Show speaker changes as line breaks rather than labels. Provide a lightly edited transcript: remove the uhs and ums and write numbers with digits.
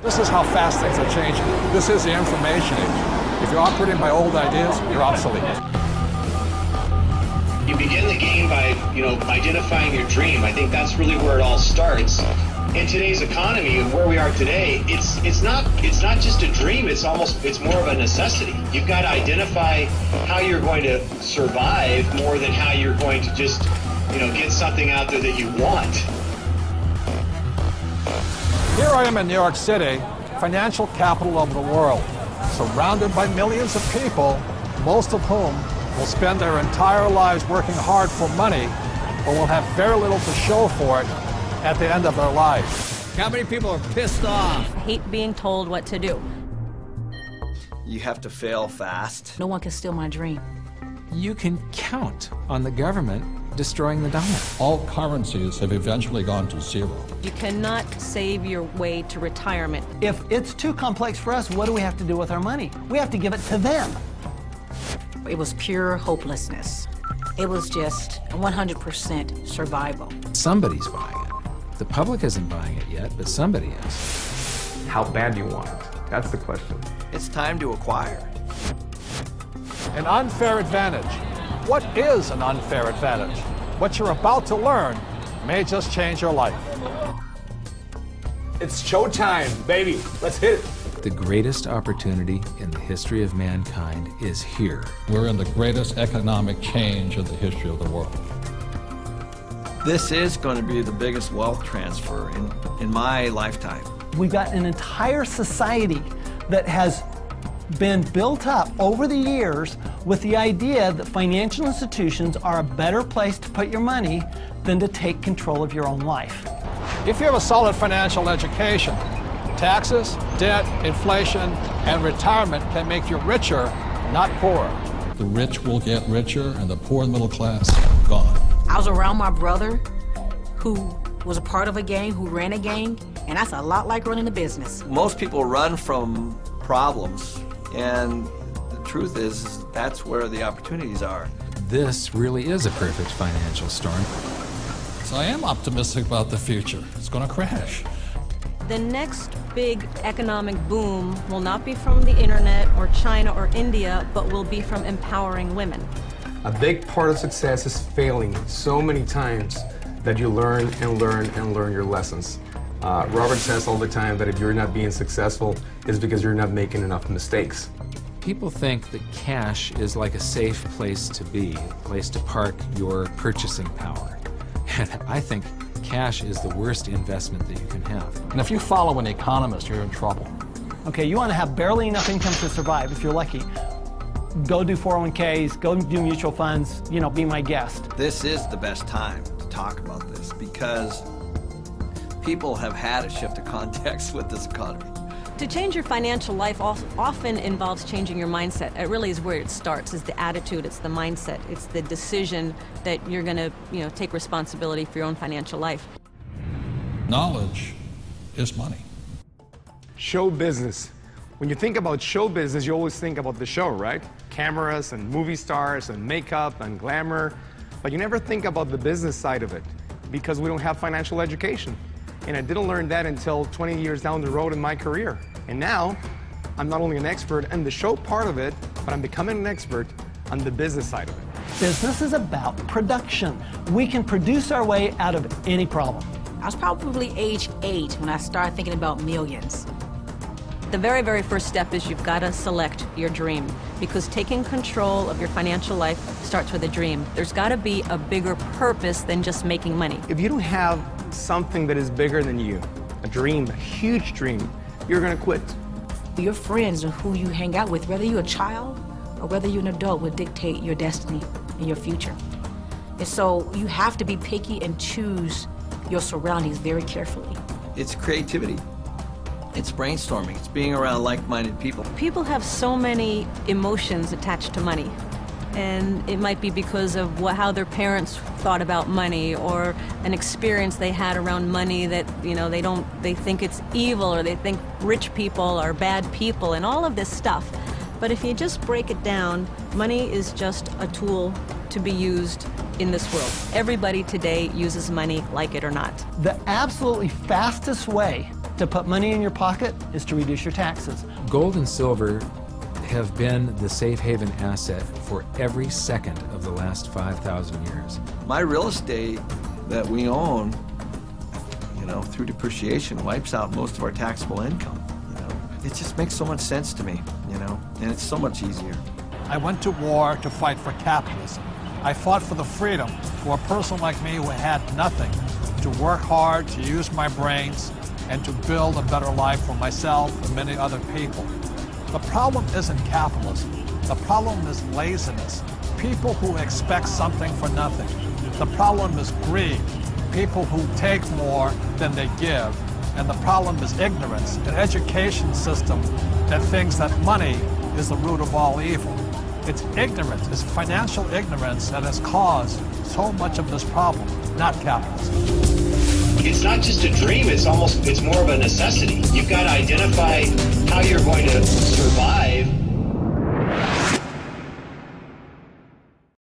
This is how fast things are changing. This is the information age. If you're operating by old ideas, you're obsolete.
You begin the game by, identifying your dream. I think that's really where it all starts. In today's economy and where we are today, it's not just a dream, it's more of a necessity. You've got to identify how you're going to survive more than how you're going to just, get something out there that you want.
Here I am in New York City, financial capital of the world, surrounded by millions of people, most of whom will spend their entire lives working hard for money, but will have very little to show for it at the end of their lives.
How many people are pissed off?
I hate being told what to do.
You have to fail fast.
No one can steal my dream.
You can count on the government destroying the dollar.
All currencies have eventually gone to zero.
You cannot save your way to retirement.
If it's too complex for us, what do we have to do with our money? We have to give it to them.
It was pure hopelessness. It was just 100% survival.
Somebody's buying it. The public isn't buying it yet, but somebody is.
How bad do you want it? That's the question.
It's time to acquire.
An unfair advantage. What is an unfair advantage? What you're about to learn may just change your life.
It's showtime, baby. Let's hit it.
The greatest opportunity in the history of mankind is here.
We're in the greatest economic change in the history of the world.
This is going to be the biggest wealth transfer in my lifetime.
We've got an entire society that has been built up over the years with the idea that financial institutions are a better place to put your money than to take control of your own life.
If you have a solid financial education, taxes, debt, inflation, and retirement can make you richer, not poorer.
The rich will get richer and the poor and middle class gone.
I was around my brother who was a part of a gang, who ran a gang, and that's a lot like running a business.
Most people run from problems, and the truth is that's where the opportunities are.
This really is a perfect financial storm.
So I am optimistic about the future. It's going to crash.
The next big economic boom will not be from the internet or China or India, but will be from empowering women.
A big part of success is failing so many times that you learn and learn and learn your lessons. Robert says all the time that if you're not being successful, it's because you're not making enough mistakes.
People think that cash is like a safe place to be, a place to park your purchasing power. And I think cash is the worst investment that you can have.
And if you follow an economist, you're in trouble.
Okay, you want to have barely enough income to survive, if you're lucky. Go do 401ks, go do mutual funds, be my guest.
This is the best time to talk about this because people have had a shift of context with this economy.
To change your financial life often involves changing your mindset. It really is where it starts, is the attitude, it's the mindset, it's the decision that you're going to, take responsibility for your own financial life.
Knowledge is money.
Show business. When you think about show business, you always think about the show, right? Cameras and movie stars and makeup and glamour. But you never think about the business side of it because we don't have financial education. And I didn't learn that until 20 years down the road in my career. And now, I'm not only an expert in the show part of it, but I'm becoming an expert on the business side of it.
Business is about production. We can produce our way out of any problem.
I was probably age 8 when I started thinking about millions. The very, very first step is you've got to select your dream, because taking control of your financial life starts with a dream. There's got to be a bigger purpose than just making money.
If you don't have something that is bigger than you, a dream, a huge dream, you're going to quit.
Your friends and who you hang out with, whether you're a child or whether you're an adult, will dictate your destiny and your future. And so you have to be picky and choose your surroundings very carefully.
It's creativity. It's brainstorming. It's being around like-minded people.
People have so many emotions attached to money. And it might be because of how their parents thought about money, or an experience they had around money that, they think it's evil, or they think rich people are bad people, and all of this stuff. But if you just break it down, money is just a tool to be used in this world. Everybody today uses money, like it or not.
The absolutely fastest way to put money in your pocket is to reduce your taxes.
Gold and silver have been the safe haven asset for every second of the last 5,000 years.
My real estate that we own, you know, through depreciation wipes out most of our taxable income, you know. It just makes so much sense to me, you know, and it's so much easier.
I went to war to fight for capitalism. I fought for the freedom for a person like me who had nothing, to work hard, to use my brains, and to build a better life for myself and many other people. The problem isn't capitalism. The problem is laziness. People who expect something for nothing. The problem is greed. People who take more than they give. And the problem is ignorance, an education system that thinks that money is the root of all evil. It's ignorance, it's financial ignorance that has caused so much of this problem, not capitalism.
It's not just a dream, it's more of a necessity. You've got to identify how you're going to survive